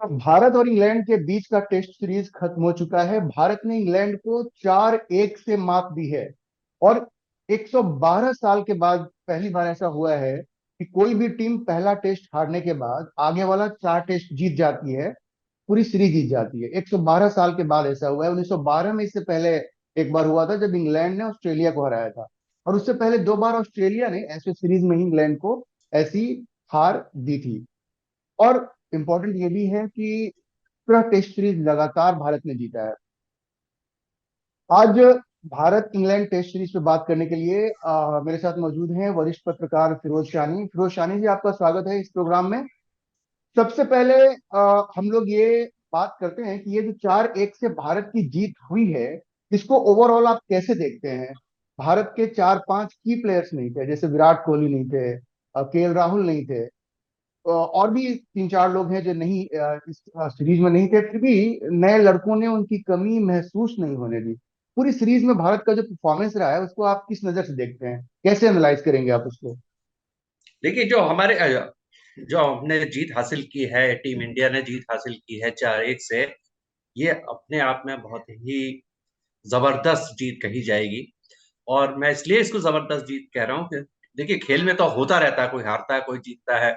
अब भारत और इंग्लैंड के बीच का टेस्ट सीरीज खत्म हो चुका है। भारत ने इंग्लैंड को 4-1 से मात दी है। और 112 साल के बाद पहली बार ऐसा हुआ है कि कोई भी टीम पहला टेस्ट हारने के बाद आगे वाला 4 टेस्ट जीत जाती है, पूरी सीरीज जीत जाती है। 112 साल के बाद ऐसा हुआ है। 1912 में इससे पहले एक बार हुआ था जब इंग्लैंड ने ऑस्ट्रेलिया को हराया था। और उससे पहले 2 बार ऑस्ट्रेलिया ने ऐसे सीरीज में ही इंग्लैंड को ऐसी हार दी थी। और इम्पोर्टेंट ये भी है कि पूरा टेस्ट सीरीज लगातार भारत ने जीता है। आज भारत इंग्लैंड टेस्ट सीरीज पे बात करने के लिए मेरे साथ मौजूद हैं वरिष्ठ पत्रकार फिरोज शानी। फिरोज शानी जी, आपका स्वागत है इस प्रोग्राम में। सबसे पहले हम लोग ये बात करते हैं कि ये जो 4-1 से भारत की जीत हुई है, इसको ओवरऑल आप कैसे देखते हैं? भारत के 4-5 की प्लेयर्स नहीं थे, जैसे विराट कोहली नहीं थे, केएल राहुल नहीं थे, और भी 3-4 लोग हैं जो नहीं इस सीरीज में नहीं थे। फिर भी नए लड़कों ने उनकी कमी महसूस नहीं होने दी। पूरी सीरीज में भारत का जो परफॉर्मेंस रहा है उसको आप किस नजर से देखते हैं, कैसे एनालाइज करेंगे आप उसको? देखिए, जो हमने जीत हासिल की है, टीम इंडिया ने जीत हासिल की है 4-1 से। ये अपने आप में बहुत ही जबरदस्त जीत कही जाएगी। और मैं इसलिए इसको जबरदस्त जीत कह रहा हूँ कि देखिए, खेल में तो होता रहता है, कोई हारता है कोई जीतता है।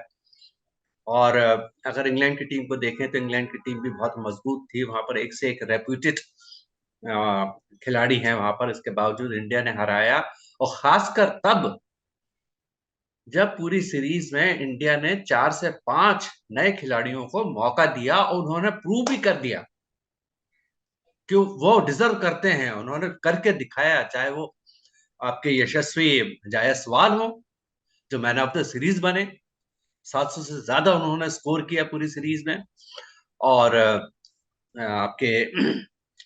और अगर इंग्लैंड की टीम को देखें तो इंग्लैंड की टीम भी बहुत मजबूत थी। वहां पर एक से एक रेप्यूटेड खिलाड़ी हैं वहां पर, इसके बावजूद इंडिया ने हराया। और खासकर तब जब पूरी सीरीज में इंडिया ने 4 से 5 नए खिलाड़ियों को मौका दिया और उन्होंने प्रूव भी कर दिया कि वो डिजर्व करते हैं। उन्होंने करके दिखाया, चाहे वो आपके यशस्वी जायसवाल हो जो मैन ऑफ द सीरीज बने। 700 से ज्यादा उन्होंने स्कोर किया पूरी सीरीज में। और आपके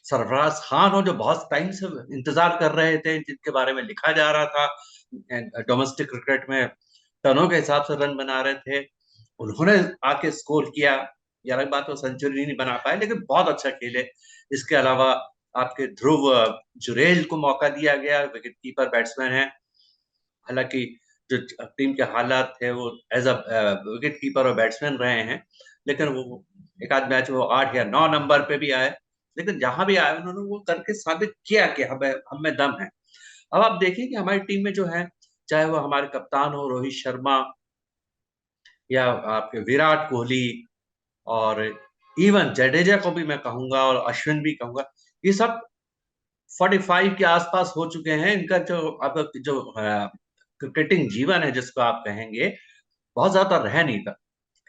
सरफराज खान हो जो बहुत टाइम से इंतजार कर रहे थे, जिनके बारे में लिखा जा रहा था डोमेस्टिक क्रिकेट में टनों के हिसाब से रन बना रहे थे, उन्होंने आके स्कोर किया। ये अलग बात, वो सेंचुरी नहीं बना पाए लेकिन बहुत अच्छा खेले। इसके अलावा आपके ध्रुव जुरेल को मौका दिया गया, विकेट कीपर बैट्समैन है। हालांकि जो टीम के हालात थे, वो एज अ विकेट कीपर और बैट्समैन रहे हैं, लेकिन वो एक आध मैच वो 8 या 9 नंबर पे भी आए। लेकिन जहां भी आए उन्होंने वो करके साबित किया कि हम में दम है। अब आप देखिए कि हमारी टीम में जो है, चाहे वो हमारे कप्तान हो रोहित शर्मा, या आपके विराट कोहली, और इवन जडेजा को भी मैं कहूंगा और अश्विन भी कहूंगा, ये सब 45 के आसपास हो चुके हैं। इनका जो अब जो क्रिकेटिंग जीवन है जिसको आप कहेंगे, बहुत ज्यादा रह नहीं था,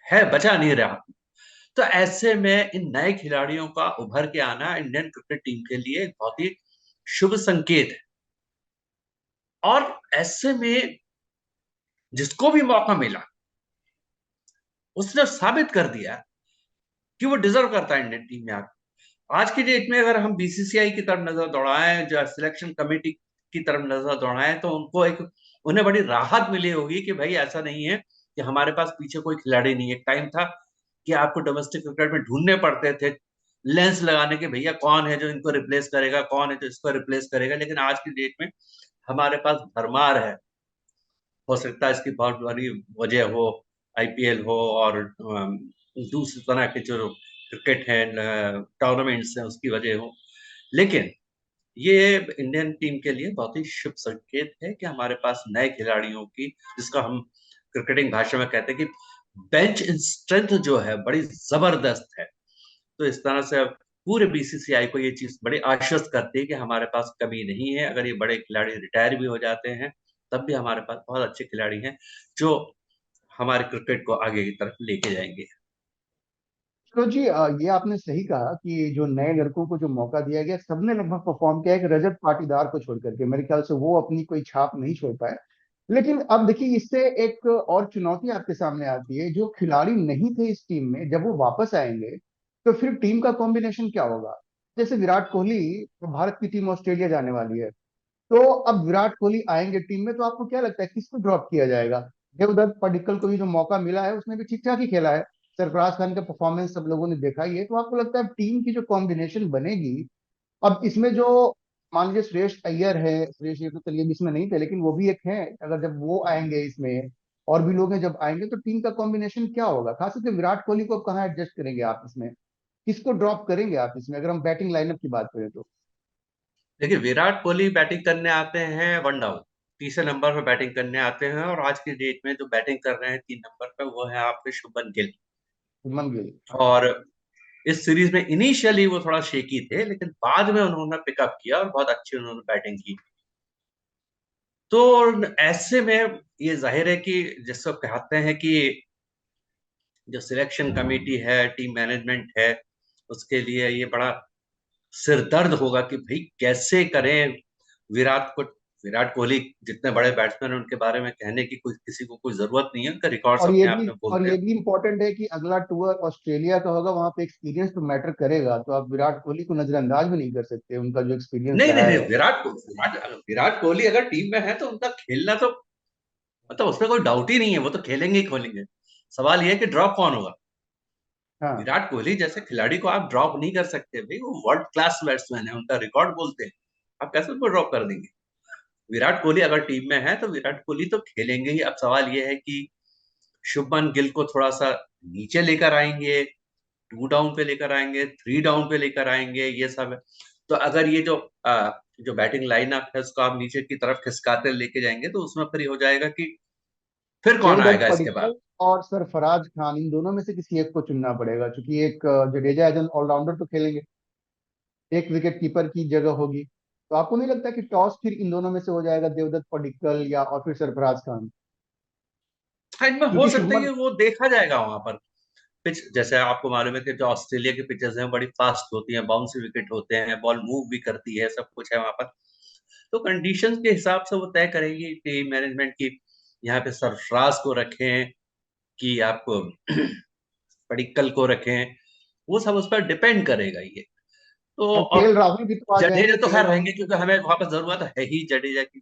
है बचा नहीं रहा। तो ऐसे में इन नए खिलाड़ियों का उभर के आना इंडियन क्रिकेट टीम के लिए एक बहुत ही शुभ संकेत है। और ऐसे में जिसको भी मौका मिला उसने साबित कर दिया कि वो डिजर्व करता है इंडियन टीम में आकर। आज की डेट में अगर हम बीसीसीआई की तरफ नजर दौड़ाएं, जो सिलेक्शन कमेटी की तरफ नजर दौड़ाएं, तो उन्हें बड़ी राहत मिली होगी कि भाई ऐसा नहीं है कि हमारे पास पीछे कोई खिलाड़ी नहीं है। एक टाइम था कि आपको डोमेस्टिक क्रिकेट में ढूंढने पड़ते थे लेंस लगाने के, भैया कौन है जो इनको रिप्लेस करेगा, कौन है जो इसको रिप्लेस करेगा। लेकिन आज की डेट में हमारे पास भरमार है। हो सकता है इसकी बहुत बड़ी वजह हो आईपीएल हो, और दूसरी तरह के जो क्रिकेट है, टूर्नामेंट्स हैं, उसकी वजह हो। लेकिन ये इंडियन टीम के लिए बहुत ही शुभ संकेत है कि हमारे पास नए खिलाड़ियों की, जिसका हम क्रिकेटिंग भाषा में कहते हैं कि बेंच स्ट्रेंथ जो है बड़ी जबरदस्त है। तो इस तरह से अब पूरे बीसीसीआई को ये चीज बड़ी आश्वस्त करती है कि हमारे पास कमी नहीं है। अगर ये बड़े खिलाड़ी रिटायर भी हो जाते हैं तब भी हमारे पास बहुत अच्छे खिलाड़ी हैं जो हमारे क्रिकेट को आगे की तरफ लेके जाएंगे। तो जी, ये आपने सही कहा कि जो नए लड़कों को जो मौका दिया गया सबने लगभग परफॉर्म किया है, एक रजत पाटीदार को छोड़ करके मेरे ख्याल से वो अपनी कोई छाप नहीं छोड़ पाए। लेकिन अब देखिए, इससे एक और चुनौती आपके सामने आती है। जो खिलाड़ी नहीं थे इस टीम में, जब वो वापस आएंगे तो फिर टीम का कॉम्बिनेशन क्या होगा? जैसे विराट कोहली, तो भारत की टीम ऑस्ट्रेलिया जाने वाली है, तो अब विराट कोहली आएंगे टीम में, तो आपको क्या लगता है किसको ड्रॉप किया जाएगा? देवदत्त पडिक्कल को भी जो मौका मिला है उसने भी ठीक ठाक ही खेला है। सरफराज खान का परफॉर्मेंस सब लोगों ने देखा ही है। तो आपको लगता है टीम की जो कॉम्बिनेशन बनेगी, अब इसमें जो, मान लीजिए श्रेयस अय्यर है, श्रेयस अय्यर तो चलिए इसमें नहीं थे लेकिन वो भी एक है, अगर जब वो आएंगे इसमें, और भी लोग हैं, जब आएंगे तो टीम का कॉम्बिनेशन क्या होगा, खास करके विराट कोहली को अब कहाँ एडजस्ट करेंगे आप इसमें, किसको ड्रॉप करेंगे आप इसमें, अगर हम बैटिंग लाइनअप की बात करें तो? देखिए, विराट कोहली बैटिंग करने आते हैं वन डाउन, तीसरे नंबर पर बैटिंग करने आते हैं, और आज की डेट में जो बैटिंग कर रहे हैं 3 नंबर पर वो है आपके शुभमन गिल। शुभमन गिल। और इस सीरीज में इनिशियली वो थोड़ा शेकी थे, लेकिन बाद में उन्होंने पिकअप किया और बहुत अच्छी उन्होंने बैटिंग की। तो ऐसे में ये जाहिर है कि जिसको कहते हैं कि जो सिलेक्शन कमेटी है, टीम मैनेजमेंट है, उसके लिए ये बड़ा सिरदर्द होगा कि भाई कैसे करें। विराट को विराट कोहली जितने बड़े बैट्समैन हैं उनके बारे में कहने की कोई किसी को कोई जरूरत नहीं है, उनका रिकॉर्ड्स और ये अपने आप भी में और बोलते ये हैं। भी इम्पोर्टेंट है कि अगला टूर ऑस्ट्रेलिया का होगा, वहां पे एक्सपीरियंस तो मैटर करेगा, तो आप विराट कोहली को नजरअंदाज भी नहीं कर सकते, उनका जो एक्सपीरियंस नहीं नहीं रहा नहीं, है। विराट कोहली अगर टीम में है तो उनका खेलना तो मतलब उसमें कोई डाउट ही नहीं है, वो तो खेलेंगे ही खोलेंगे। सवाल ये है कि ड्रॉप कौन होगा। हाँ। विराट कोहली जैसे खिलाड़ी को आप ड्रॉप नहीं कर सकते भाई, वो वर्ल्ड क्लास बैट्समैन है, उनका रिकॉर्ड बोलते हैं। आप कैसे उनको ड्रॉप कर देंगे। विराट कोहली अगर टीम में है तो विराट कोहली तो खेलेंगे ही। अब सवाल ये है कि शुभमन गिल को थोड़ा सा नीचे लेकर आएंगे, 2 डाउन पे लेकर आएंगे, 3 डाउन पे लेकर आएंगे, ये सब है। तो अगर ये जो बैटिंग लाइनअप है उसको आप नीचे की तरफ खिसकाते लेके जाएंगे तो उसमें फिर ये हो जाएगा कि फिर कौन देवदत्त आएगा इसके पडिक्कल बाद। और सरफराज खान, इन दोनों में से किसी एक को चुनना पड़ेगा, क्योंकि एक जडेजा एज एन ऑलराउंडर तो खेलेंगे, एक विकेट कीपर की जगह होगी। तो आपको नहीं लगता कि टॉस फिर इन दोनों में से हो जाएगा, देवदत्त पडिक्कल या और फिर सरफराज खान? हाँ, इनमें हो क्योंकि सकता है कि शुभमन। वो देखा जाएगा वहां पर। पिच जैसे आपको मालूम है कि जो ऑस्ट्रेलिया की पिचेस हैं बड़ी फास्ट होती हैं, बाउंसी विकेट होते हैं, बॉल मूव भी करती है, सब कुछ है वहां पर। तो कंडीशंस के हिसाब से वो तय करेगी टीम मैनेजमेंट की यहाँ पे सरफराज को रखें कि आपको पडिक्कल को रखें। वो सब उस पर डिपेंड करेगा ये। तो और और केएल राहुल भी तो आ जडेजा जाएंगे, तो केएल खैर राहुल रहेंगे भी क्योंकि तो। हमें वहां पर जरूरत है ही जडेजा की।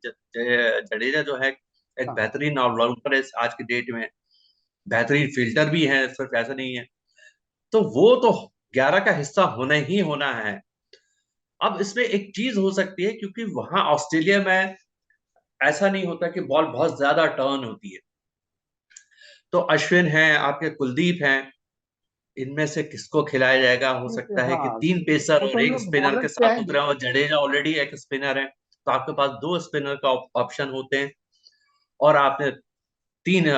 जडेजा जो है एक हाँ। बेहतरीन ऑलराउंडर है आज की डेट में, बेहतरीन फील्डर भी है, सिर्फ ऐसा नहीं है। तो वो तो 11 का हिस्सा होना ही होना है। अब इसमें एक चीज हो सकती है, क्योंकि वहां ऑस्ट्रेलिया में ऐसा नहीं होता कि बॉल बहुत ज्यादा टर्न होती है। तो अश्विन है, आपके कुलदीप हैं, इनमें से किसको खिलाया जाएगा। हो सकता है कि हाँ, 3 पेसर वो और तो हम एक लोग स्पिनर बॉलर के पे साथ आएंगे। उतरे हैं, और जडेजा ऑलरेडी एक स्पिनर है, तो आपके पास 2 स्पिनर का ऑप्शन होते हैं। और आपने 3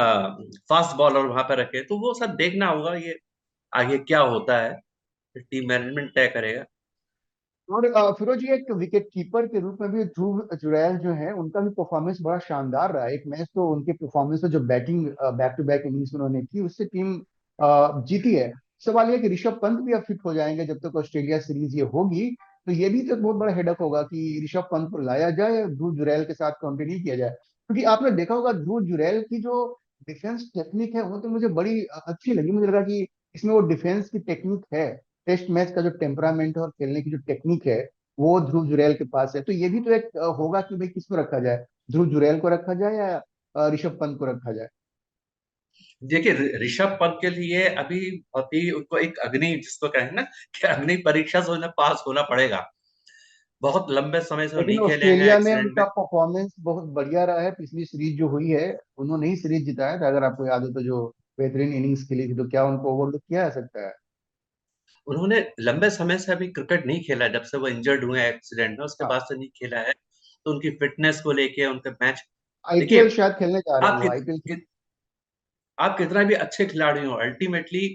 फास्ट बॉलर वहां पर रखे, तो वो सब देखना होगा। ये आगे क्या होता है टीम मैनेजमेंट तय करेगा। और फिरोज जी, एक विकेट कीपर के रूप में भी ध्रुव जुरैल जो है, उनका भी परफॉर्मेंस बड़ा शानदार रहा है। एक मैच तो उनके परफॉर्मेंस में जो batting back to back innings उन्होंने की, उससे टीम जीती है। सवाल यह है कि ऋषभ पंत भी अब फिट हो जाएंगे जब तक ऑस्ट्रेलिया सीरीज ये होगी, तो ये भी तो एक बहुत बड़ा हेडक होगा कि ऋषभ पंत को लाया जाए या ध्रुव जुरैल के साथ कंटिन्यू किया जाए, क्योंकि आपने देखा होगा ध्रुव जुरैल की जो डिफेंस टेक्निक है वो तो मुझे बड़ी अच्छी लगी। मुझे लगा कि इसमें वो डिफेंस की टेक्निक है, टेस्ट मैच का जो टेम्परामेंट है और खेलने की जो टेक्निक है, वो ध्रुव जुरैल के पास है। तो ये भी तो एक होगा कि भाई किसको रखा जाए, ध्रुव जुरैल को रखा जाए या ऋषभ पंत को रखा जाए? देखिए, ऋषभ पंत के लिए अभी बहुत ही उनको एक अग्नि जिसको कहें ना कि अग्नि परीक्षा से उन्हें पास होना पड़ेगा। बहुत लंबे समय से वो लेकिन नहीं खेले हैं ऑस्ट्रेलिया में एक्सीडेंट उनका में। परफॉर्मेंस बहुत बढ़िया रहा है, पिछली सीरीज जो हुई है उन्होंने ही सीरीज जिताया था, अगर आपको याद हो तो, जो बेहतरीन इनिंग्स खेली थी, तो क्या उनको ओवरलुक किया जा सकता है? उन्होंने लंबे समय से अभी क्रिकेट नहीं खेला, जब से वो इंजर्ड हुए एक्सीडेंट में उसके हाँ। बाद से नहीं खेला है। तो उनकी फिटनेस को लेके उनके मैच, देखिए, आईपीएल शायद खेलने जा रहे हैं आप वो, आईपीएल। आप कितना भी अच्छे खिलाड़ी हो, अल्टीमेटली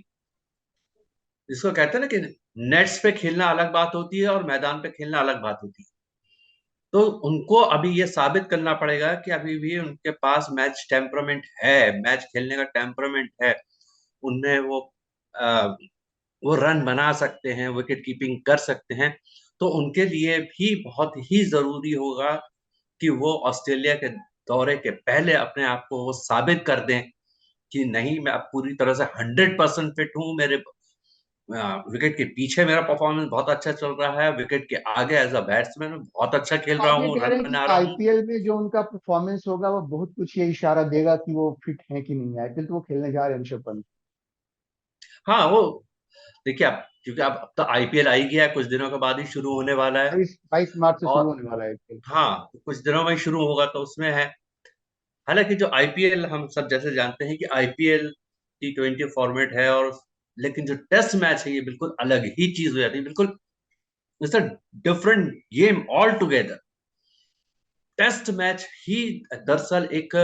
जिसको कहते हैं ना कि नेट्स पे खेलना अलग बात होती है और मैदान पे खेलना अलग बात होती है। तो उनको अभी ये साबित करना पड़ेगा कि अभी भी उनके पास मैच टेम्परामेंट है, मैच खेलने का टेम्परामेंट है। उनमें आ, वो रन बना सकते हैं, विकेट कीपिंग कर सकते हैं। तो उनके लिए भी बहुत ही जरूरी होगा कि वो ऑस्ट्रेलिया के दौरे के पहले अपने आप को वो साबित कर दें कि नहीं, मैं अब पूरी तरह से 100% फिट हूँ। मेरे विकेट के पीछे मेरा परफॉर्मेंस बहुत अच्छा चल रहा है, विकेट के आगे एज अ बैट्समैन बहुत अच्छा खेल रहा आप ये हूँ, कह रन रहे हैं कि बना रहा हूँ। आईपीएल में जो उनका परफॉर्मेंस होगा वो बहुत कुछ ये इशारा देगा कि वो फिट है कि नहीं है, आईपीएल तो वो खेलने जा रहे हैं ऋषभ पंत। हाँ, वो देखिए, आप क्योंकि अब तो आईपीएल आ ही गया है, कुछ दिनों के बाद ही शुरू होने वाला है। 22 22 मार्च से शुरू और होने वाला है आईपीएल। हाँ, कुछ दिनों में ही शुरू होगा, तो उसमें है हालांकि जो आईपीएल हम सब जैसे जानते हैं कि आईपीएल T20 फॉर्मेट है, और लेकिन जो टेस्ट मैच है ये बिल्कुल अलग ही चीज हो जाती है, बिल्कुल it's a different game altogether. Test match ही दरअसल एक,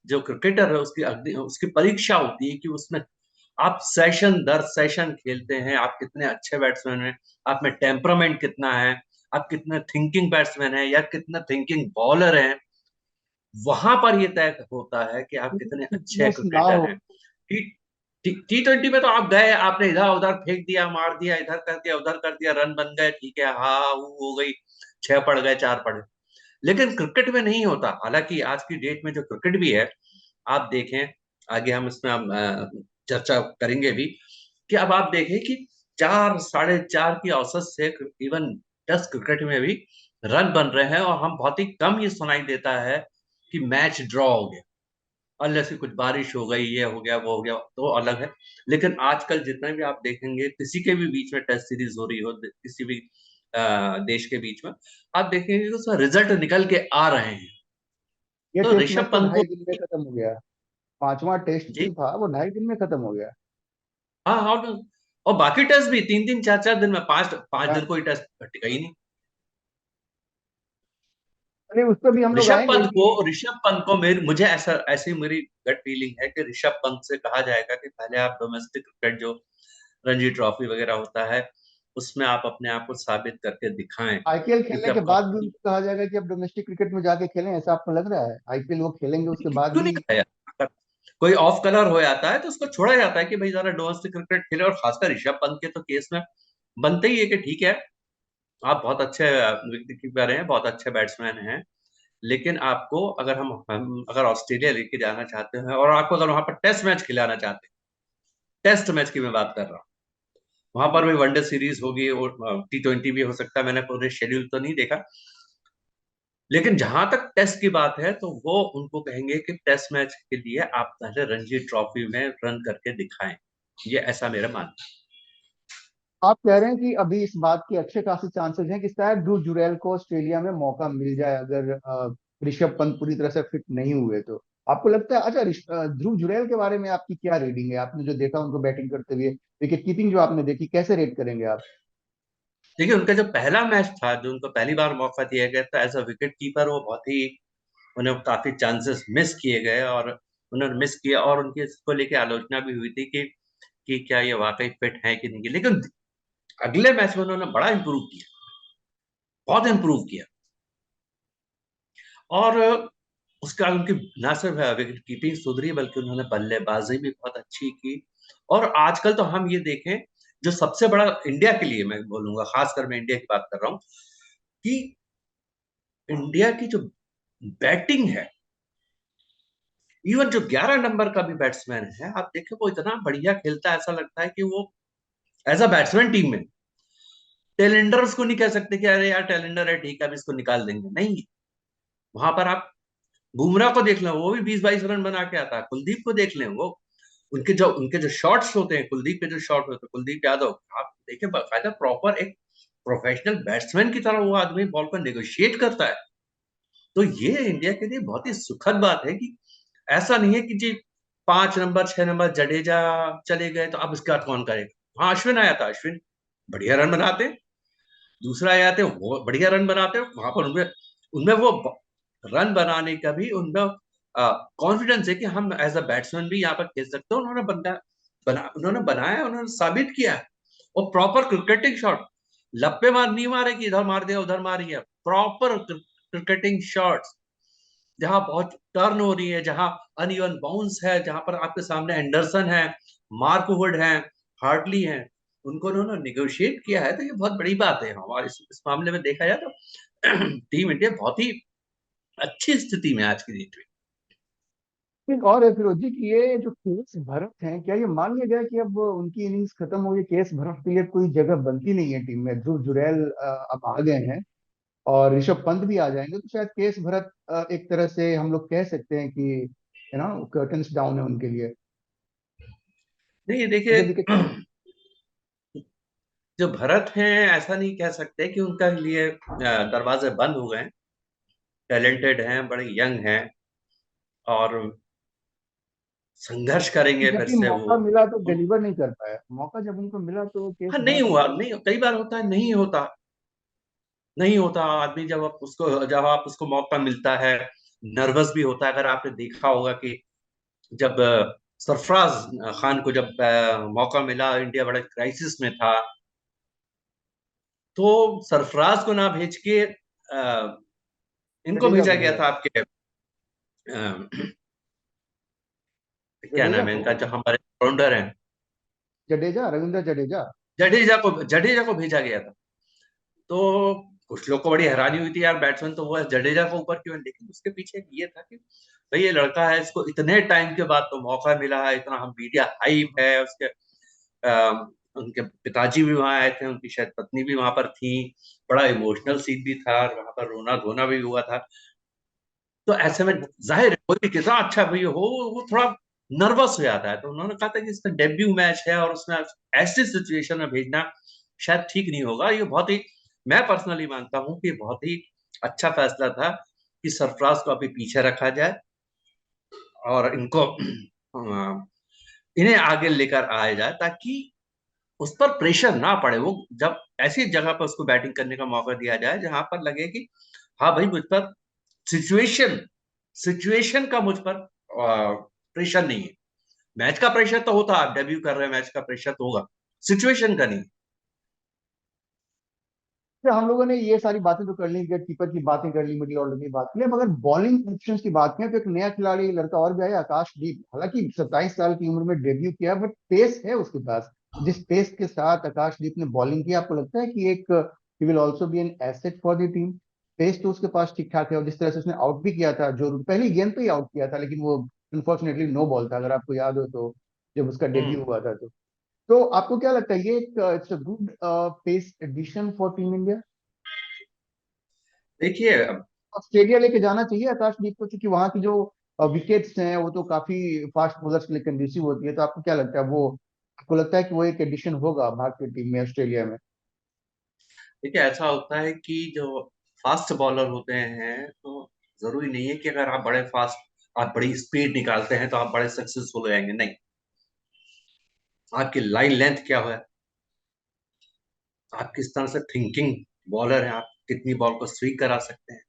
जो क्रिकेटर है उसकी उसकी परीक्षा होती है कि उसमें आप सेशन दर सेशन खेलते हैं, आप कितने अच्छे बैट्समैन हैं, आप में टेम्परामेंट कितना है, आप कितने थिंकिंग बैट्समैन हैं या कितने थिंकिंग बॉलर हैं। वहां पर ये तय होता है कि आप कितने अच्छे फिटनेस ना क्रिकेटर हो। हैं। टी T20 में तो आप गए, आपने इधर उधर फेंक दिया, मार दिया, इधर कर दिया, उधर कर दिया, रन बन गए, ठीक है, हाँ वो हो गई, छह पड़ गए, चार पड़ गए। लेकिन क्रिकेट में नहीं होता। हालांकि आज की डेट में जो क्रिकेट भी है, आप देखें, आगे हम इसमें चर्चा करेंगे भी, कि अब आप देखें कि 4, 4.5 की औसत से इवन टेस्ट क्रिकेट में भी रन बन रहे हैं, और हम बहुत ही कम ये सुनाई देता है कि मैच ड्रॉ हो गया, अनलेस कि कुछ बारिश हो गई, ये हो गया, वो हो गया, तो अलग है। लेकिन आजकल जितना भी आप देखेंगे, किसी के भी बीच में टेस्ट सीरीज हो रही हो, किसी भी देश के बीच में, आप देखेंगे कि उसका रिजल्ट निकल के आ रहे हैं। ये तो टेस्ट मैच ऋषभ तो पंत को, 2.5 दिन में खत्म हो गया। पांचवा टेस्ट जी, जो था वो 2.5 दिन में खत्म हो गया। हाँ हाँ, और बाकी टेस्ट भी 3 3 4 4 दिन में, पांच पांच हाँ, दिन कोई टेस्ट टिका ही नहीं। अरे उस पर भी हम लोग आएंगे कि ऋषभ पंत को मेरी मुझे ऐसा ऐसी मेरी गट फीलिंग है कि ऋषभ पंत से कहा जाएगा कि पहले आप डोमेस्टिक क्रिकेट, जो रणजी ट्रॉफी वगैरह होता है, उसमें आप अपने आप को साबित करके दिखाएं, आईपीएल क्योंकि खेलने के अब बाद भी उनको कहा जाएगा कि अब डोमेस्टिक क्रिकेट में जाके खेलें, ऐसा आपको लग रहा है? आईपीएल वो खेलेंगे उसके बाद क्यों नहीं भी? कहा यार? अगर कोई ऑफ कलर हो जाता है तो उसको छोड़ा जाता है कि भाई जरा डोमेस्टिक क्रिकेट खेले, और खासकर ऋषभ पंत के तो केस में बनते ही है कि ठीक है, आप बहुत अच्छे विकेट कीपर हैं, बहुत अच्छे बैट्समैन हैं, लेकिन आपको अगर हम अगर ऑस्ट्रेलिया लेके जाना चाहते हैं, और आपको अगर वहां पर टेस्ट मैच खिलाना चाहते हैं, टेस्ट मैच की मैं बात कर रहा हूँ, वहां पर भी वनडे सीरीज होगी और T20 भी हो सकता है, मैंने पूरे शेड्यूल तो नहीं देखा, लेकिन जहां तक टेस्ट की बात है तो वो उनको कहेंगे कि टेस्ट मैच के लिए आप पहले रणजी ट्रॉफी में रन करके दिखाएं। ये ऐसा मेरा मानना आप कह रहे हैं कि अभी इस बात के अच्छे खासे चांसेस हैं कि शायद ध्रुव जुरैल को ऑस्ट्रेलिया में मौका मिल जाए, अगर ऋषभ पंत पूरी तरह से फिट नहीं हुए तो। आपको लगता है? अच्छा, ध्रुव जुरैल के बारे में आपकी क्या रीडिंग है? आपने जो देखा उनको बैटिंग करते हुए, विकेट कीपिंग जो आपने देखी, कैसे रेट करेंगे आप? है। देखिए, उनका जो पहला मैच था, जो उनको पहली बार मौका दिया गया था एज अ विकेट कीपर, वो बहुत ही, उन्हें काफी चांसेस मिस किए गए, और उन्होंने मिस किया, और उनकी इसको लेके आलोचना भी हुई थी कि क्या ये वाकई फिट है कि नहीं, लेकिन अगले मैच में उन्होंने बड़ा इंप्रूव किया, बहुत इंप्रूव किया, और उसके बाद उनकी न सिर्फ विकेट कीपिंग सुधरी, बल्कि उन्होंने बल्लेबाजी भी बहुत अच्छी की। और आजकल तो हम ये देखें, जो सबसे बड़ा इंडिया के लिए मैं बोलूंगा, खासकर मैं इंडिया की बात कर रहा हूँ, कि इंडिया की जो बैटिंग है, इवन जो 11 नंबर का भी बैट्समैन है, आप देखें वो इतना बढ़िया खेलता है, ऐसा लगता है कि वो एज अ बैट्समैन टीम में, टेलेंडर उसको नहीं कह सकते कि अरे यार टेलेंडर है, ठीक है अब इसको निकाल देंगे, नहीं। वहां पर आप बुमराह को देख लें, वो भी 20 22 रन बना के आता है, कुलदीप को देख लें, वो उनके जो शॉट्स होते हैं, कुलदीप के जो शॉट होते हैं, कुलदीप यादव, आप देखिए बाकायदा प्रॉपर एक प्रोफेशनल बैट्समैन की तरह वो आदमी बॉल को नेगोशिएट करता है। तो ये इंडिया के लिए बहुत ही सुखद बात है कि ऐसा नहीं है कि जी 5 नंबर 6 नंबर जडेजा चले गए तो अब इसका कौन करेगा। हाँ, अश्विन आया था, अश्विन बढ़िया रन बनाते हैं, दूसरा आया थे वो बढ़िया रन बनाते हैं, वहां पर उनमें उनमें वो रन बनाने का भी उनमें कॉन्फिडेंस है कि हम एज अ बैट्समैन भी यहाँ पर खेल सकते हैं। उन्होंने बनाया, उन्होंने साबित किया है। और प्रॉपर क्रिकेटिंग शॉट, लप्पे मार नहीं मारे कि इधर मार दिया उधर मारी है, प्रॉपर क्रिकेटिंग शॉट्स, जहां बहुत टर्न हो रही है, जहां अनइवन बाउंस है, जहां पर आपके सामने एंडरसन है, मार्क वुड है, हार्टली है, उनको उन्होंने निगोशिएट किया है। तो ये बहुत बड़ी बात है हमारे इस मामले में देखा जाए तो टीम इंडिया बहुत ही अच्छी स्थिति में आज की डेट में। एक और है फिरोज जी कि ये जो केएस भरत हैं, क्या ये मान लिया गया कि अब उनकी इनिंग्स खत्म हो गई, केएस भरत के लिए कोई जगह बनती नहीं है टीम में? ध्रुव जुरैल अब आ गए हैं और ऋषभ पंत भी आ जाएंगे, तो शायद केएस भरत एक तरह से हम लोग कह सकते हैं कि कर्टन्स डाउन है उनके लिए। नहीं देखिए, अगर विकेट जो भरत हैं, ऐसा नहीं कह सकते कि उनका लिए दरवाजे बंद हो गए, टैलेंटेड हैं, बड़े यंग हैं, और संघर्ष करेंगे जब फिर भी से मौका वो। मिला तो डिलीवर नहीं कर पाया, मौका जब उनको मिला तो केस हाँ, नहीं ढक हुआ, दिया। नहीं, कई बार होता है, नहीं होता, नहीं होता आदमी, जब आप उसको मौका मिलता है, नर्वस भी होता है। अगर आपने देखा होगा कि जब सरफराज खान को जब मौका मिला, इंडिया बड़े क्राइसिस में था, तो सरफराज को ना भेज के इनको जडेजा भेजा को गया भेजा था था। आपके क्या जडेजा नाम है को, इनका, जो हमारे ऑलराउंडर हैं, जडेजा, रविंद्र जडेजा। जडेजा को भेजा गया था। तो कुछ लोग को बड़ी हैरानी हुई थी, यार बैट्समैन तो वो है, जडेजा को ऊपर क्यों है? लेकिन उसके पीछे एक ये था कि भाई ये लड़का है, इसको इतने टाइम के बाद तो मौका मिला है, इतना हम मीडिया हाइप है उसके। उनके पिताजी भी वहां आए थे, उनकी शायद पत्नी भी वहां पर थी, बड़ा इमोशनल सीन भी था, और वहां पर रोना धोना भी हुआ था। तो ऐसे में तो जाहिर है कोई भी कितना अच्छा भी हो, वो थोड़ा नर्वस हो जाता है। तो उन्होंने कहा था कि इसका डेब्यू मैच है और उसमें ऐसी सिचुएशन में भेजना शायद ठीक नहीं होगा। ये बहुत ही, मैं पर्सनली मानता हूं कि बहुत ही अच्छा फैसला था कि सरफराज को अभी पीछे रखा जाए और इनको इन्हें आगे लेकर आया जाए, ताकि उस पर प्रेशर ना पड़े। वो जब ऐसी जगह पर उसको बैटिंग करने का मौका दिया जाए जहां पर लगे कि हाँ भाई, मुझ पर सिचुएशन सिचुएशन का मुझ पर प्रेशर नहीं है। मैच का प्रेशर तो होता, आप डेब्यू कर रहे हैं, मैच का प्रेशर तो होगा, सिचुएशन का नहीं। फिर हम लोगों ने ये सारी बातें तो कर ली, विकेट कीपर की बातें कर ली, मिडिल ऑर्डर की बात की, अब अगर बॉलिंग ऑप्शंस की बात करें तो एक नया खिलाड़ी, लड़का और भी आया, आकाशदीप। हालांकि 27 साल की उम्र में डेब्यू किया, बट पेस है उसके पास। जिस पेस के साथ आकाशदीप ने बॉलिंग की, आपको लगता है कि एक ही will also be an asset for the team? Pace तो उसके पास ठीक ठाक है, और जिस तरह से उसने आउट भी किया था, जो पहली गेंद पे ही आउट किया था, लेकिन वो अनफॉर्चुनेटली नो बॉल था, अगर आपको याद हो तो, जब उसका डेब्यू हम्म। हुआ था। तो आपको क्या लगता है, ये एक it's a good pace addition for team India? देखिए, ऑस्ट्रेलिया लेके जाना चाहिए आकाशदीप को, क्योंकि वहां की जो विकेट्स हैं वो तो काफी फास्ट बॉलर्स के लिए कंड्यूसिव होती है। तो आपको क्या लगता है, वो आपको लगता है कि वो एक एडिशन होगा भारतीय टीम में, ऑस्ट्रेलिया में? देखिए, ऐसा होता है कि जो फास्ट बॉलर होते हैं, तो जरूरी नहीं है कि अगर आप बड़े फास्ट, आप बड़ी स्पीड निकालते हैं तो आप बड़े सक्सेसफुल हो जाएंगे, नहीं। आपकी लाइन लेंथ क्या है, आप किस तरह से थिंकिंग बॉलर हैं, आप कितनी बॉल को स्विंग करा सकते हैं,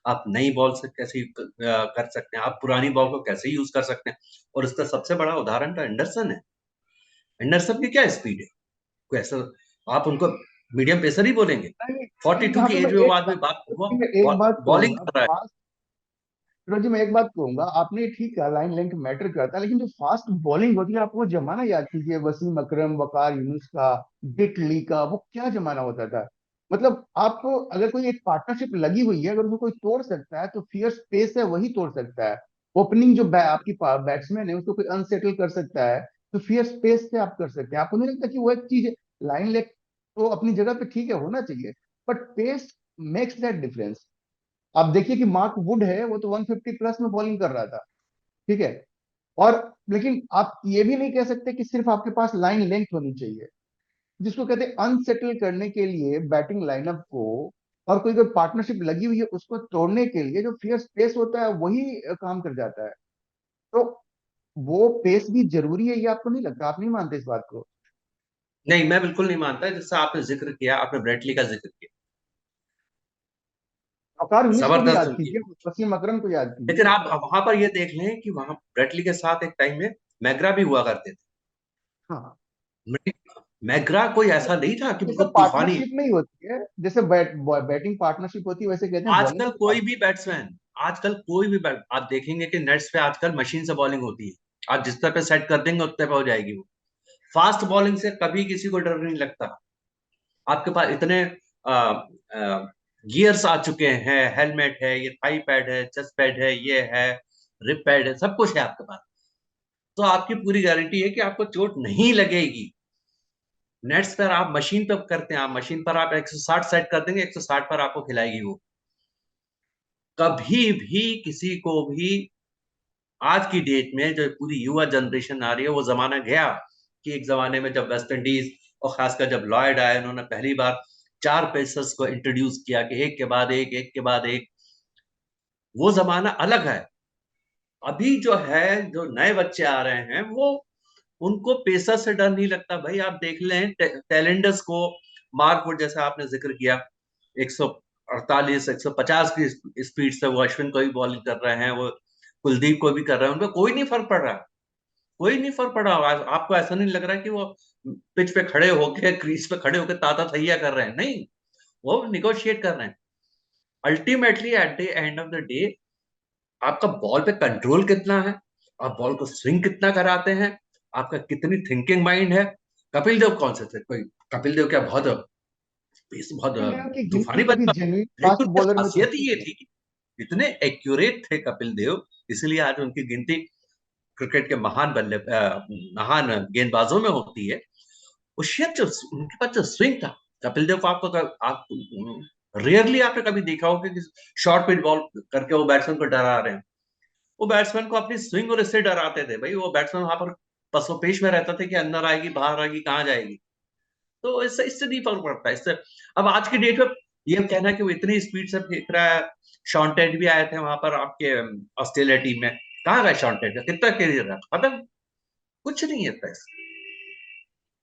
आप नई बॉल से कैसे कर सकते हैं, आप पुरानी बॉल को कैसे यूज कर सकते हैं। और इसका सबसे बड़ा उदाहरण तो एंडरसन है। एंडरसन की क्या स्पीड है, कोई ऐसा, आप उनको मीडियम पेसर ही बोलेंगे? नहीं, 42 यहाँ की पे मैं एज में वो एक आदमी बात, वो मैं एक बात बॉलिंग कहूंगा, कर रहा है। फास्ट, फिरोज जी मैं एक बात कहूंगा, आपने ठीक है लाइन लेंथ मैटर करता है, लेकिन जो फास्ट बॉलिंग होती है, आप वो जमाना याद कीजिए, वसीम अकरम, वकार यूनुस का, डिक ली का, वो क्या जमाना होता था। मतलब आपको अगर कोई एक पार्टनरशिप लगी हुई है, अगर उसको कोई तोड़ सकता है तो फियर्स पेस है वही तोड़ सकता है। ओपनिंग जो आपकी बैट्समैन है उसको कोई अनसेटल कर सकता है, तो फियर्स पेस से आप कर सकते हैं। आपको नहीं लगता कि वो एक चीज, लाइन लेग तो अपनी जगह पे ठीक है, होना चाहिए, but pace makes that difference. आप देखिए कि मार्क वुड है, वो तो 150 प्लस में बॉलिंग कर रहा था, ठीक है। और लेकिन आप ये भी नहीं कह सकते कि सिर्फ आपके पास लाइन लेंथ होनी चाहिए, जिसको कहते हैं अनसेटल करने के लिए बैटिंग लाइनअप को, और कोई कोई पार्टनरशिप लगी हुई है उसको तोड़ने के लिए जो फियर स्पेस होता है वही काम कर जाता है। तो वो पेस भी जरूरी है, ये आपको नहीं लगता? आप नहीं मानते इस बात को? नहीं, मैं बिल्कुल नहीं मानता। जैसा आपने जिक्र किया, आपने ब्रेटली का जिक्र किया, वकार यूनिस को भी जबरदस्त याद उनकी। कीजिए, वसीम अकरम को याद लेकिन कीजिए। आप वहां पर ये देख लें कि वहां ब्रेटली के साथ एक टाइम में मैग्रा भी हुआ करते थे। हाँ, मैग्रा कोई ऐसा नहीं था कि ये सब बिल्कुल तूफानी। पार्टनरशिप में ही होती है, जैसे बैटिंग पार्टनरशिप होती है, वैसे कहते हैं बॉलिंग आजकल की कोई भी पार्टनरशिप। बैट्समैन, आजकल कोई भी आप देखेंगे कि नेट्स पे आजकल मशीन से बॉलिंग होती है। आप जिस तरह पे सेट कर देंगे उतने पे हो जाएगी वो। फास्ट बॉलिंग से कभी किसी को डर नहीं लगता। आपके पास इतने गियर्स आ चुके हैं, हेलमेट है, ये थाई पैड है, चेस्ट पैड है, ये है, रिप पैड है, सब कुछ है आपके पास। तो आपकी पूरी गारंटी है कि आपको चोट नहीं लगेगी। नेट्स पर आप मशीन पर करते हैं, आप मशीन पर आप 160 सेट कर देंगे, 160 पर आपको खिलाएगी वो। कभी भी किसी को भी, आज की डेट में जो पूरी युवा जनरेशन आ रही है, वो जमाना गया कि एक जमाने में जब वेस्ट इंडीज और खासकर जब लॉयड आए, उन्होंने पहली बार चार पेसर्स को इंट्रोड्यूस किया कि एक के बाद एक, एक के बाद एक। वो जमाना अलग है। अभी जो है, जो नए बच्चे आ रहे हैं, वो उनको पेसर से डर नहीं लगता भाई। आप देख लें टैलेंडर्स को, मार्कवुड जैसा आपने जिक्र किया, 148 150 की स्पीड से वो अश्विन को भी बॉलिंग कर रहे हैं, वो कुलदीप को भी कर रहे हैं, उनको कोई नहीं फर्क पड़ रहा। कोई नहीं फर्क पड़ रहा। आपको ऐसा नहीं लग रहा कि वो पिच पे खड़े होके, क्रीज पे खड़े होके ताता थैया कर रहे हैं? नहीं, वो निगोशिएट कर रहे हैं। Ultimately at the end of the day, आपका बॉल पे कंट्रोल कितना है, आप बॉल को स्विंग कितना कराते हैं, आपका कितनी थिंकिंग माइंड है। कपिल देव कौन से थे? कोई कपिल देव क्या बहुत कपिल देव बहुत की गिनती तूफानी कभी बंदा, जेन्युइन लेकिन फास्ट उनकी बॉलर में तो खासियत नहीं ही ये है। थी कि इतने एक्यूरेट थे कपिल देव, इसलिए आज उनकी गिनती क्रिकेट के महान गेंदबाजों में होती है। उससे जो उनके पास जो स्विंग था, कपिल देव को आप रेयरली आपने कभी देखा होगा कि शॉर्ट पिच बॉल करके वो बैट्समैन को डरा रहे हैं। वो बैट्समैन को अपनी स्विंग और इससे डराते थे भाई। वो बैट्समैन वहां पर पसोपेश में रहता था कि अंदर आएगी, बाहर आएगी, कहाँ जाएगी। तो इससे इससे नहीं फर्क पड़ता इससे। अब आज की डेट में ये कहना कि वो इतनी स्पीड से फेंक रहा है। शॉन टेट भी आए थे वहां पर आपके ऑस्ट्रेलिया टीम में। कहाँ गए शॉन टेट का? कितना करियर रहा खत्म। कुछ नहीं है पैसे।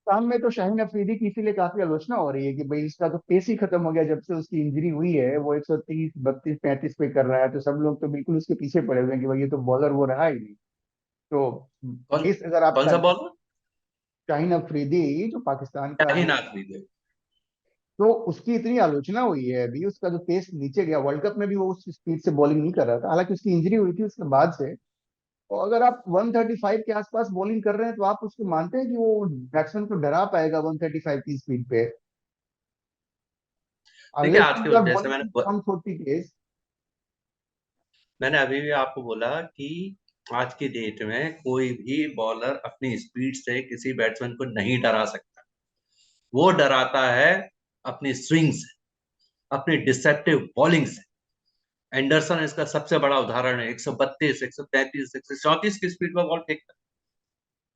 पाकिस्तान में तो शाहीन अफरीदी की इसीलिए काफी आलोचना हो रही है कि भाई इसका तो पेस ही खत्म हो गया जब से उसकी इंजरी हुई है। वो 130 32 35 पे कर रहा है, तो सब लोग तो बिल्कुल उसके पीछे पड़े हुए हैं कि भाई ये तो बॉलर वो रहा ही नहीं। तो कौन पेस अगर कौन आपका, सा बॉलर? शाहीन अफरीदी जो पाकिस्तान का क्या ही अभी, ना खरीदे। तो उसकी इतनी आलोचना हुई है अभी। उसका जो पेस नीचे गया, वर्ल्ड कप में भी वो उस स्पीड से बॉलिंग नहीं कर रहा था, हालांकि उसकी इंजरी हुई थी उसके बाद से। तो अगर आप 135 के आसपास बॉलिंग कर रहे हैं तो आप उसको मानते हैं कि वो बैट्समैन को डरा पाएगा 135 की स्पीड पे? देखिए, अनलेस आज यू के आर जैसे बॉलिंग 140 केज। मैंने अभी भी आपको बोला कि आज की डेट में कोई भी बॉलर अपनी स्पीड से किसी बैट्समैन को नहीं डरा सकता। वो डराता है अपनी स्विंग से, अपनी डिसेप्टिव बॉलिंग से। एंडरसन इसका सबसे बड़ा उदाहरण है। 132 133 134 की स्पीड पर बॉल फेंकता है।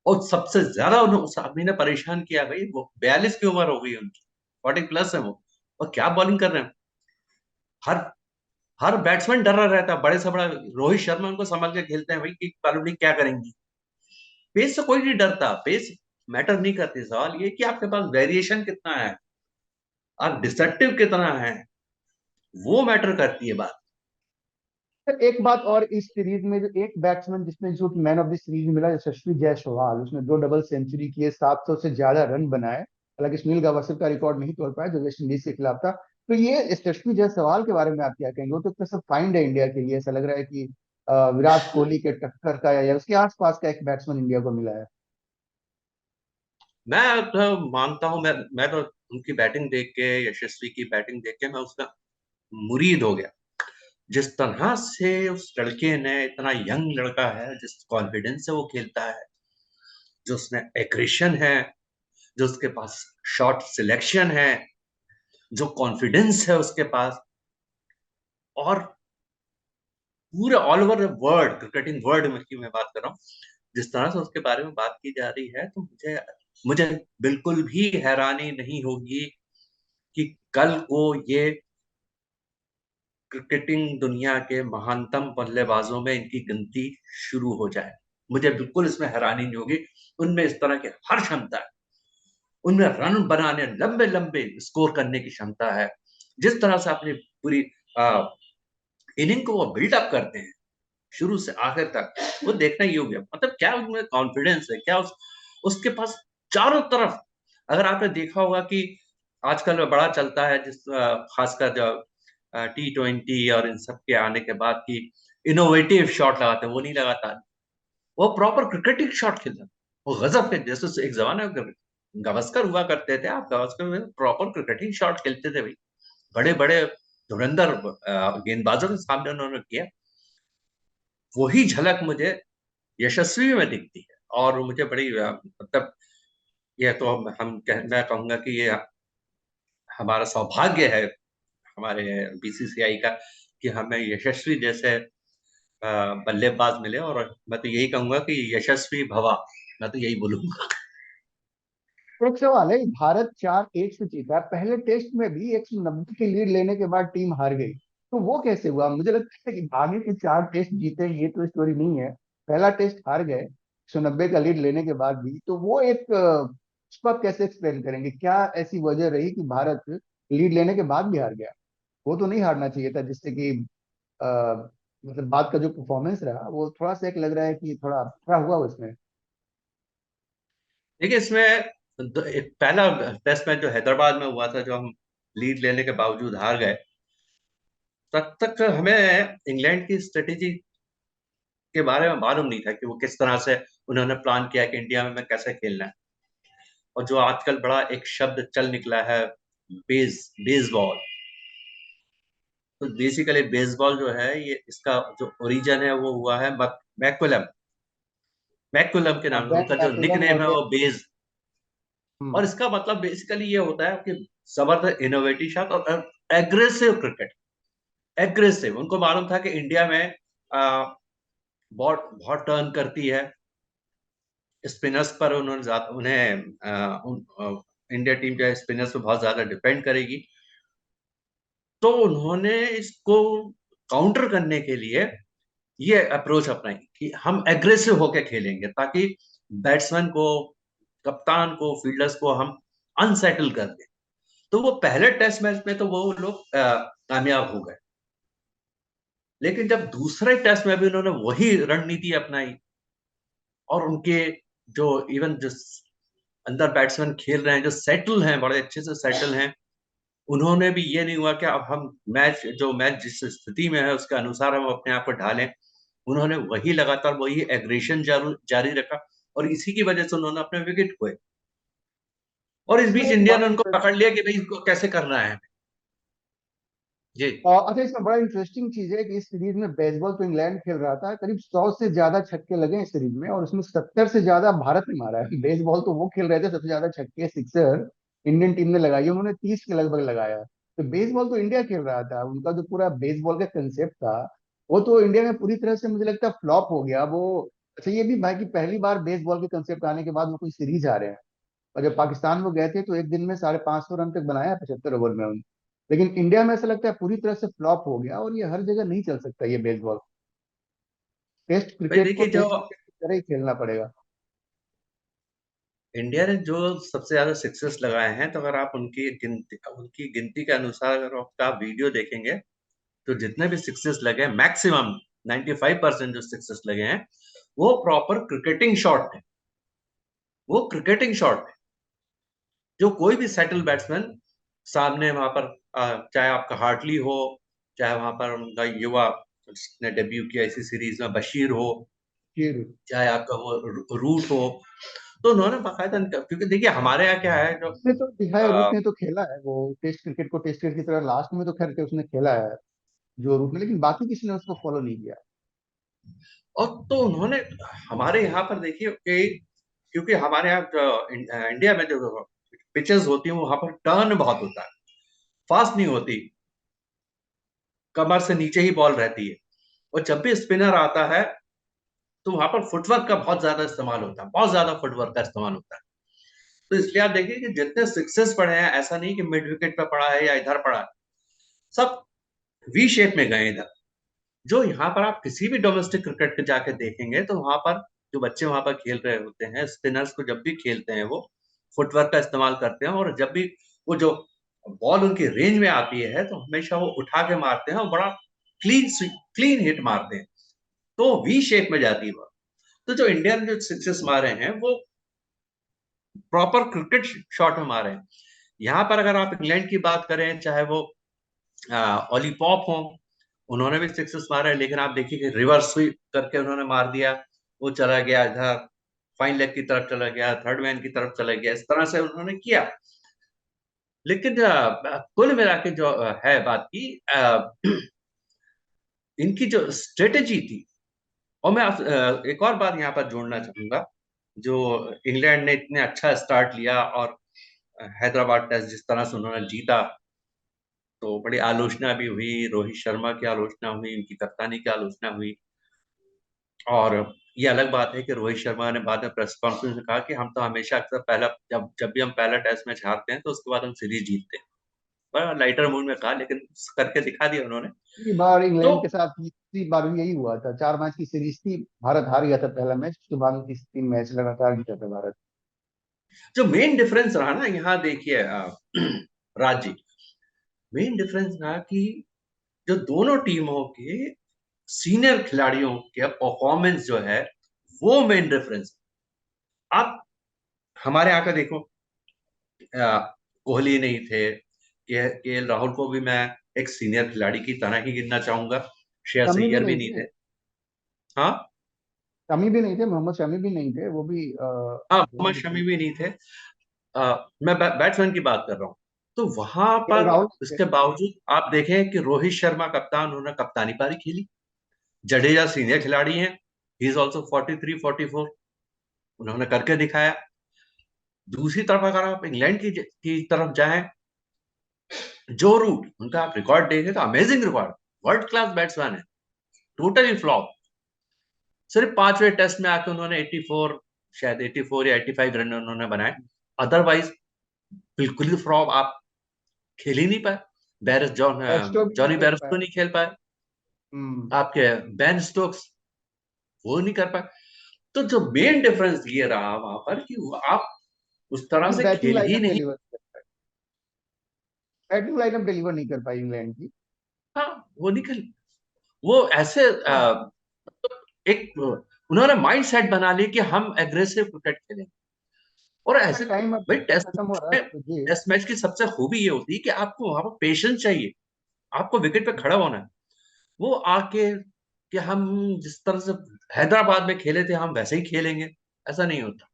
और सबसे ज्यादा उस आदमी ने परेशान किया भाई, वो 42 की उम्र हो गई उनकी, 40+ है वो, और क्या बॉलिंग कर रहे हैं। हर हर बैट्समैन डरा रहता है, बड़े से बड़ा रोहित शर्मा उनको संभाल के खेलते हैं भाई कि कॉलोनी क्या करेंगी। पेस से कोई नहीं डरता, पेस मैटर नहीं करती। सवाल ये कि आपके पास वेरिएशन कितना है, आप डिसेप्टिव कितना है, वो मैटर करती है बात। एक बात और, इस सीरीज में जो एक बैट्समैन जिसने जो मैन ऑफ द सीरीज मिला, यशस्वी जायसवाल, उसने 2 डबल सेंचुरी किए, 700 से ज्यादा रन बनाए। हालांकि सुनील गावस्कर का रिकॉर्ड नहीं तोड़ पाया जो वेस्ट इंडीज के खिलाफ था। तो ये यशस्वी जायसवाल के बारे में आप क्या कहेंगे? वो तो इतना सब फाइंड है इंडिया के लिए, ऐसा लग रहा है कि विराट कोहली के टक्कर का या उसके आसपास का एक बैट्समैन इंडिया को मिला है। मैं तो मानता हूं, मैं तो उनकी बैटिंग देख के, यशस्वी की बैटिंग देख के मैं उसका मुरीद हो गया। जिस तरह से उस लड़के ने, इतना यंग लड़का है, जिस कॉन्फिडेंस से वो खेलता है, जो उसमें एग्रेशन है, जो उसके पास शॉट सिलेक्शन है, जो कॉन्फिडेंस है उसके पास, और पूरे all over world, cricketing world में की मैं बात कर रहा हूँ, जिस तरह से उसके बारे में बात की जा रही है, तो मुझे मुझे बिल्कुल भी हैरानी नहीं होगी कि कल को ये क्रिकेटिंग दुनिया के महानतम बल्लेबाजों में इनकी गिनती शुरू हो जाए। मुझे बिल्कुल इसमें हैरानी नहीं होगी। उनमें इस तरह की हर क्षमता है। उनमें रन बनाने, लंबे लंबे स्कोर करने की क्षमता है। जिस तरह से अपनी पूरी इनिंग को वो बिल्डअप करते हैं, शुरू से आखिर तक, वो देखना ही हो गया। मतलब क्या उनमें कॉन्फिडेंस है, क्या उसके पास चारों तरफ। अगर आपने देखा होगा कि आजकल बड़ा चलता है, जिस खासकर जो T20 और इन सब के आने के बाद की इनोवेटिव शॉट लगाते हैं, वो नहीं लगाता। वो प्रॉपर क्रिकेटिंग शॉट खेलता है। वो गजब के, जैसे एक जमाने में गावस्कर हुआ करते थे। आप गावस्कर में प्रॉपर क्रिकेटिंग शॉट खेलते थे भाई। बड़े बड़े धुरंधर गेंदबाजों के सामने उन्होंने किया। वही झलक मुझे यशस्वी में दिखती है। और मुझे बड़ी मतलब, ये तो मैं कहूंगा कि ये हमारा सौभाग्य है, हमारे BCCI का, कि हमें यशस्वी जैसे बल्लेबाज मिले। और मैं तो यही कहूंगा कि यशस्वी भवा, मैं तो यही बोलूंगा। एक सवाल है, भारत 4-1 से जीता, पहले टेस्ट में भी 190 की लीड लेने के बाद टीम हार गई। तो वो कैसे हुआ? मुझे लगता है कि आगे के 4 टेस्ट जीते ये तो स्टोरी नहीं है। पहला टेस्ट हार गए 190 का लीड लेने के बाद भी, तो वो एक उसको आप कैसे एक्सप्लेन करेंगे? क्या ऐसी वजह रही कि भारत लीड लेने के बाद भी हार गया? वो तो नहीं हारना चाहिए था, जिससे कि अ, मतलब बाद का जो परफॉर्मेंस रहा वो थोड़ा सा एक लग रहा है कि थोड़ा क्या हुआ उसमें। देखिए इसमें एक पहला टेस्ट मैच जो हैदराबाद में हुआ था, जो हम लीड लेने के बावजूद हार गए, तब तक हमें इंग्लैंड की स्ट्रेटेजी के बारे में मालूम नहीं था कि वो किस तरह से उन्होंने प्लान किया कि इंडिया में कैसे खेलना है। और जो आजकल बड़ा एक शब्द चल निकला है, बेसबॉल। तो बेसिकली बेसबॉल जो है, ये इसका जो ओरिजिन है वो हुआ है मैकुलम। मैकुलम के नाम से बैट उनका जो मैकुलम निकनेम और है वो बेस। और हम्म। इसका मतलब बेसिकली ये होता है कि जबरदस्त इनोवेटिव शॉट और एग्रेसिव क्रिकेट। एग्रेसिव, उनको मालूम था कि इंडिया में बॉल बहुत टर्न करती है। स्पिनर्स पर उन्होंने उन्हें इंडिया टीम जो है स्पिनर्स पे बहुत ज्यादा डिपेंड करेगी। तो उन्होंने इसको काउंटर करने के लिए ये अप्रोच अपनाई कि हम एग्रेसिव होकर खेलेंगे, ताकि बैट्समैन को, कप्तान को, फील्डर्स को हम अनसेटल कर दें। तो वो पहले टेस्ट मैच में तो वो लोग कामयाब हो गए। लेकिन जब दूसरे टेस्ट में भी उन्होंने वही रणनीति अपनाई, और उनके जो इवन जो अंदर बैट्समैन खेल रहे हैं, जो सेटल हैं, बड़े अच्छे से सेटल हैं, उन्होंने भी ये नहीं हुआ कि अब हम मैच जिस स्थिति में है उसके अनुसार हम अपने आप को ढालें। उन्होंने वही लगातार वही एग्रेशन जारी रखा, और इसी की वजह से उन्होंने अपने विकेट खोए। और इस इसमें बीच एक इंडिया बड़ा ने उनको पकड़ लिया कि भाई इसको कैसे करना है जी। अच्छा, इसमें बड़ा इंटरेस्टिंग चीज है कि इस सीरीज में बेसबॉल तो इंग्लैंड खेल रहा था, करीब 100 से ज्यादा छक्के लगे इस सीरीज में, और उसमें 70 से ज्यादा भारत ने मारा है। बेसबॉल तो वो खेल रहे थे, सबसे ज्यादा छक्के सिक्सर इंडियन टीम ने लगाई है, उन्होंने 30 के लगभग लगाया। तो बेसबॉल तो इंडिया खेल रहा था, उनका जो पूरा बेसबॉल का कंसेप्ट था वो तो इंडिया में पूरी तरह से मुझे लगता है फ्लॉप हो गया वो। अच्छा, ये भी भाई कि पहली बार बेसबॉल के कंसेप्ट आने के बाद वो कोई सीरीज आ रहे हैं। और जब पाकिस्तान वो गए थे तो एक दिन में 550 रन तक बनाया 75 ओवर में उन्होंने। लेकिन इंडिया में ऐसा लगता है पूरी तरह से फ्लॉप हो गया, और ये हर जगह नहीं चल सकता ये बेसबॉल। टेस्ट भाई क्रिकेट को देखिए, जो टेस्ट क्रिकेट की तरह ही खेलना पड़ेगा। इंडिया ने जो सबसे ज्यादा सक्सेस लगाए हैं, तो अगर आप उनकी गिनती के अनुसार अगर आप वीडियो देखेंगे, तो जितने भी सक्सेस लगे, मैक्सिमम 95% जो सक्सेस लगे हैं, वो प्रॉपर क्रिकेटिंग शॉट है। वो क्रिकेटिंग शॉट है, जो कोई भी सेटल बैट्समैन सामने वहां पर, चाहे आपका हार्टली हो, चाहे वहां पर उनका युवा जिसने डेब्यू किया इसी सीरीज में बशीर हो, फिर चाहे आपका वो रूट हो, तो उन्होंने बाकायदा क्योंकि देखिए हमारे यहाँ क्या है, जो उसने तो दिखाया, रूट ने तो खेला है वो टेस्ट क्रिकेट को टेस्ट क्रिकेट की तरह लास्ट में तो खैर के उसने खेला है जो रूट ने, लेकिन बाकी किसी ने उसको फॉलो नहीं किया। और तो उन्होंने हमारे यहाँ पर देखिए कि क्योंकि हमारे यहाँ इंडिया में जो पिचेस होती हैं वहां पर टर्न बहुत होता है, फास्ट नहीं होती, कमर से नीचे ही बॉल रहती है। और जब भी स्पिनर आता है, तो वहां पर फुटवर्क का बहुत ज्यादा इस्तेमाल होता है, बहुत ज्यादा फुटवर्क का इस्तेमाल होता है। तो इसलिए आप देखिए कि जितने सिक्सेस पड़े हैं, ऐसा नहीं कि मिड विकेट पे पड़ा है या इधर पड़ा है, सब वी शेप में गए इधर। जो यहाँ पर आप किसी भी डोमेस्टिक क्रिकेट पे जाके देखेंगे, तो वहां पर जो बच्चे वहां पर खेल रहे होते हैं, स्पिनर्स को जब भी खेलते हैं वो फुटवर्क का इस्तेमाल करते हैं, और जब भी वो जो बॉल उनकी रेंज में आती है, तो हमेशा वो उठा के मारते हैं और बड़ा क्लीन क्लीन हिट मारते हैं। तो वी शेप में जाती है बॉल। तो जो इंडिया ने जो सिक्सेस मारे हैं, वो प्रॉपर क्रिकेट शॉट में मारे हैं। यहाँ पर अगर आप इंग्लैंड की बात करें, चाहे वो ओली पॉप हो, उन्होंने भी सिक्सेस मारे हैं, लेकिन आप देखिए कि रिवर्स स्वीप करके उन्होंने मार दिया। वो चला गया इधर, फाइन लेग की तरफ चला गया, थर्ड मैन की तरफ चला गया, इस तरह से उन्होंने किया। लेकिन कुल मिला के जो है बात की, इनकी जो स्ट्रेटेजी थी। और मैं एक और बात यहाँ पर जोड़ना चाहूंगा, जो इंग्लैंड ने इतने अच्छा स्टार्ट लिया, और हैदराबाद टेस्ट जिस तरह से उन्होंने जीता, तो बड़ी आलोचना भी हुई, रोहित शर्मा की आलोचना हुई, उनकी कप्तानी की आलोचना हुई। और ये अलग बात है कि रोहित शर्मा ने बाद में प्रेस कॉन्फ्रेंस में कहा कि हम तो हमेशा अक्सर पहला, जब जब भी हम पहला टेस्ट मैच हारते हैं, तो उसके बाद हम सीरीज जीतते हैं। बड़ा लाइटर मूड में कहा, लेकिन करके दिखा दिया उन्होंने। पिछली बार तो इंग्लैंड के साथ पिछली बार भी यही हुआ था, 4 मैच की सीरीज थी, भारत हार गया था पहला मैच, उसके बाद 3 मैच लगातार जीता था भारत। जो मेन डिफरेंस रहा ना यहाँ देखिए राज जी, मेन डिफरेंस रहा कि जो दोनों टीमों के सीनियर खिलाड़ियों के परफॉर्मेंस जो है, वो मेन डिफरेंस। आप हमारे यहाँ का देखो, कोहली नहीं थे, के एल राहुल को भी मैं एक सीनियर खिलाड़ी की तरह ही गिनना चाहूंगा, श्रेयस शमी भी अय्यर भी नहीं नहीं थे। थे। हाँ, शमी भी नहीं थे, मोहम्मद शमी भी नहीं थे, वो भी हाँ, दोनों मोहम्मद भी शमी ठीक। भी नहीं थे। मैं बैट्समैन की बात कर रहा हूँ। तो वहां एल पर राहुल थे। इसके बावजूद आप देखें कि रोहित शर्मा कप्तान, उन्होंने कप्तानी पारी खेली। जडेजा सीनियर खिलाड़ी हैं, ही इज ऑल्सो 43 44, उन्होंने करके दिखाया। दूसरी तरफ अगर आप इंग्लैंड की तरफ जाएं, जो रूट उनका आप रिकॉर्ड देखें तो amazing record, world class batsman है, टोटली फ्लॉप। सिर्फ 5वें टेस्ट में आके उन्होंने 84, शायद 84 या 85 रन उन्होंने बनाए। अदरवाइज बिल्कुल ही फ्लॉप, आप खेल ही नहीं पाए। बेस्टो भी नहीं जॉनी खेल बेयरस्टो पाया। नहीं खेल पाए, हम्म। आपके बेन स्टोक्स वो नहीं कर पाए। तो जो मेन डिफरेंस ये रहा वहां पर कि आप उस तरह अपनी से बैटिंग खेल ही लाइनअप नहीं। डिलीवर बैटिंग लाइनअप डिलीवर नहीं कर पाई इंग्लैंड की। हाँ, वो निकल, वो ऐसे एक उन्होंने माइंड सेट बना लिया कि हम एग्रेसिव क्रिकेट खेलेंगे। और ऐसे टाइम अब भाई खत्म हो रहा है तो जी। टेस्ट मैच की सबसे खूबी ये होती है कि आपको वहां पर पेशेंस चाहिए, आपको विकेट पे खड़ा होना है। वो आके कि हम जिस तरह से हैदराबाद में खेले थे हम वैसे ही खेलेंगे, ऐसा नहीं होता।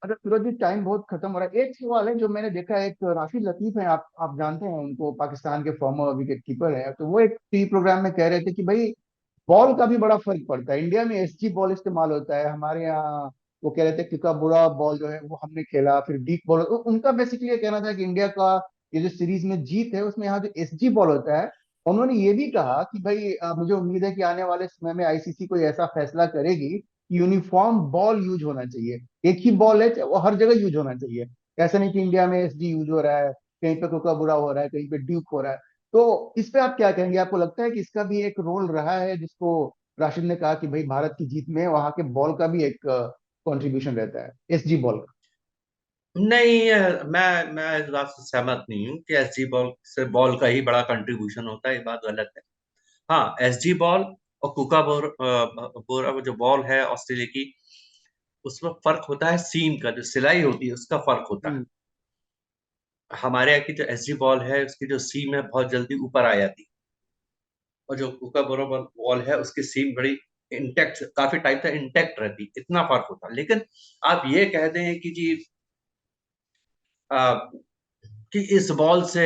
अच्छा सूरज जी, टाइम बहुत खत्म हो रहा है, एक सवाल है जो मैंने देखा है, एक राशिद लतीफ है, आप जानते हैं उनको, पाकिस्तान के फॉर्मर विकेट कीपर है, तो वो एक टीवी प्रोग्राम में कह रहे थे कि भाई बॉल का भी बड़ा फर्क पड़ता है, इंडिया में एसजी बॉल इस्तेमाल होता है, हमारे यहाँ वो कह रहे थे क्योंकि बुरा बॉल जो है वो हमने खेला, फिर डीप बॉल, उनका बेसिकली ये कहना था कि इंडिया का ये जो सीरीज में जीत है उसमें यहाँ जो एसजी बॉल होता है। उन्होंने ये भी कहा कि भाई मुझे उम्मीद है कि आने वाले समय में आईसीसी कोई ऐसा फैसला करेगी कि यूनिफॉर्म बॉल यूज होना चाहिए, एक ही बॉल है वो हर जगह यूज होना चाहिए, ऐसा नहीं कि इंडिया में एसजी यूज हो रहा है, कहीं पे कोका बुरा हो रहा है, कहीं पे ड्यूक हो रहा है। तो इस पे आप क्या कहेंगे, आपको लगता है कि इसका भी एक रोल रहा है, जिसको राशिद ने कहा कि भाई भारत की जीत में वहां के बॉल का भी एक कंट्रीब्यूशन रहता है, एसजी बॉल का? नहीं, मैं इस बात से सहमत नहीं हूँ कि एसजी बॉल से बॉल का ही बड़ा कंट्रीब्यूशन होता है, ये बात गलत है। हाँ, एसजी बॉल और कुका बोरा जो बॉल है ऑस्ट्रेलिया की, उसमें फर्क होता है, सीम का जो सिलाई होती है उसका फर्क होता है। हम्म। हमारे यहाँ की जो एसजी बॉल है उसकी जो सीम है बहुत जल्दी ऊपर आ जाती है, और जो कुका बोरा बॉल है उसकी सीम बड़ी इंटेक्ट, काफी टाइम तक इंटेक्ट रहती, इतना फर्क होता है। लेकिन आप ये कह दें कि जी आ, कि इस बॉल से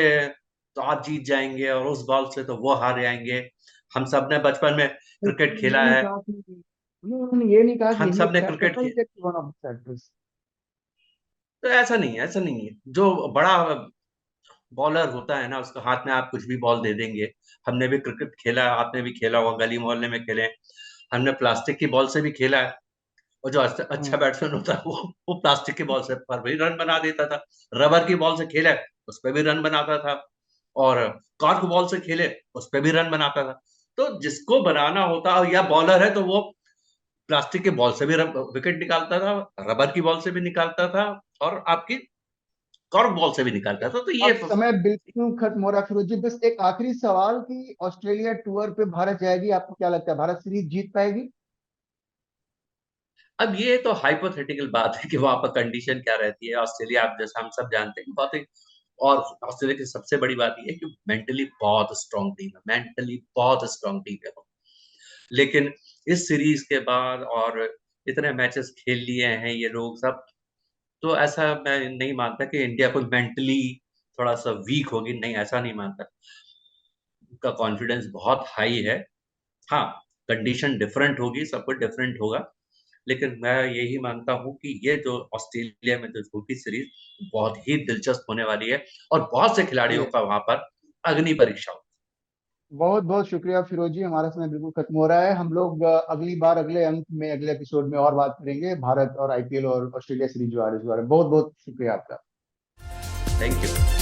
तो आप जीत जाएंगे और उस बॉल से तो वो हार जाएंगे। हम सब ने बचपन में क्रिकेट उन्होंने ये खेला नहीं है, कहा कि उन्होंने ये नहीं कहा कि हम यही सब एक ने फैक्टर क्रिकेट था, खेल, ये वन ऑफ द फैक्टर्स। तो ऐसा नहीं है, ऐसा नहीं है। जो बड़ा बॉलर होता है ना उसके हाथ में आप कुछ भी बॉल दे देंगे। हमने भी क्रिकेट खेला, आपने भी खेला होगा, गली मोहल्ले में खेले, हमने प्लास्टिक की बॉल से भी खेला है। और जो अच्छा हम्म। बैट्समैन होता है वो प्लास्टिक की बॉल से पर भी रन बना देता था। रबर की बॉल से खेले, उस पर भी रन बनाता था। और कॉर्क बॉल से खेले, उस पर भी रन बनाता था। तो जिसको बनाना होता या बॉलर है तो वो प्लास्टिक के बॉल से भी विकेट निकालता था, रबर की बॉल से भी निकालता था, और आपकी कॉर्क बॉल से भी निकालता था। तो ये अब समय बिल्कुल खत्म हो रहा है फिरोज जी, बस एक आखिरी सवाल कि ऑस्ट्रेलिया टूर पे भारत जाएगी, आपको क्या लगता है भारत सीरीज जीत पाएगी? अब ये तो हाइपोथेटिकल बात है कि वहां पर कंडीशन क्या रहती है। ऑस्ट्रेलिया, आप जैसा हम सब जानते हैं, बहुत ही, और ऑस्ट्रेलिया की सबसे बड़ी बात यह है कि मेंटली बहुत स्ट्रांग टीम है, मेंटली बहुत स्ट्रांग टीम है वो। लेकिन इस सीरीज के बाद और इतने मैचेस खेल लिए हैं ये लोग सब, तो ऐसा मैं नहीं मानता कि इंडिया कोई मेंटली थोड़ा सा वीक होगी, नहीं ऐसा नहीं मानता। उनका कॉन्फिडेंस बहुत हाई है। हाँ, कंडीशन डिफरेंट होगी, सब कुछ डिफरेंट होगा। लेकिन मैं यही मानता हूँ कि ये जो ऑस्ट्रेलिया में जो होगी सीरीज बहुत ही दिलचस्प होने वाली है, और बहुत से खिलाड़ियों जी। का वहां पर अग्नि परीक्षा होगी। बहुत बहुत शुक्रिया फिरोज जी, हमारा समय बिल्कुल खत्म हो रहा है, हम लोग अगली बार अगले अंक में अगले एपिसोड में और बात करेंगे भारत और आईपीएल और ऑस्ट्रेलिया सीरीज जो आ रही है इस बारे में। बहुत बहुत शुक्रिया आपका। Thank you.